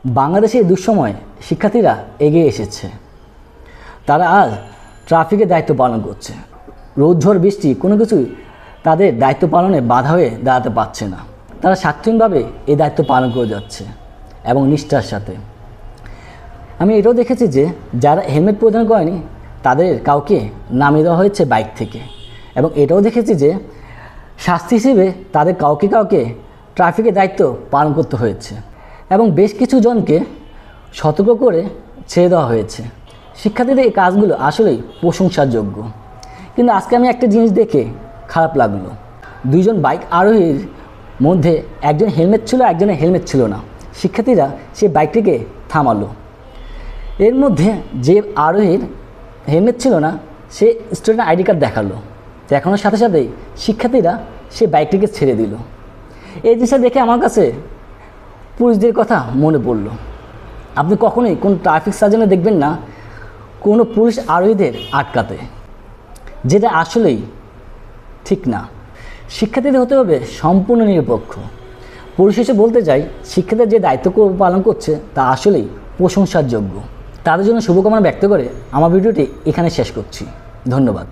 বাংলাদেশে এই দুঃসময়ে শিক্ষার্থীরা এগিয়ে এসেছে। তারা আজ ট্রাফিকের দায়িত্ব পালন করছে। রোদ ঝড় বৃষ্টি কোনো কিছুই তাদের দায়িত্ব পালনে বাধা হয়ে দাঁড়াতে পারছে না। তারা স্বার্থহীনভাবে এই দায়িত্ব পালন করে যাচ্ছে এবং নিষ্ঠার সাথে। আমি এটাও দেখেছি যে যারা হেলমেট পরিধান করেনি তাদের কাউকে নামিয়ে দেওয়া হয়েছে বাইক থেকে, এবং এটাও দেখেছি যে শাস্তি হিসেবে তাদের কাউকে ট্রাফিকের দায়িত্ব পালন করতে হয়েছে এবং বেশ কিছু জনকে সতর্ক করে ছেড়ে দেওয়া হয়েছে। শিক্ষার্থীদের এই কাজগুলো আসলেই প্রশংসার যোগ্য। কিন্তু আজকে আমি একটা জিনিস দেখে খারাপ লাগলো। দুইজন বাইক আরোহীর মধ্যে একজন হেলমেট ছিল, একজনের হেলমেট ছিল না। শিক্ষার্থীরা সেই বাইকটিকে থামালো। এর মধ্যে যে আরোহীর হেলমেট ছিল না সে স্টুডেন্ট আইডি কার্ড দেখানোর সাথে সাথেই শিক্ষার্থীরা সেই বাইকটিকে ছেড়ে দিল। এই জিনিসটা দেখে আমার কাছে পুলিশদের কথা মনে পড়ল। আপনি কখনোই কোনো ট্রাফিক সার্জনে দেখবেন না কোনো পুলিশ আরোহীদের আটকাতে, যেটা আসলেই ঠিক না। শিক্ষার্থীদের হতে হবে সম্পূর্ণ নিরপেক্ষ। পরিশেষে বলতে চাই, শিক্ষার্থীরা যে দায়িত্ব পালন করছে তা আসলেই প্রশংসার যোগ্য। তাদের জন্য শুভকামনা ব্যক্ত করে আমার ভিডিওটি এখানে শেষ করছি। ধন্যবাদ।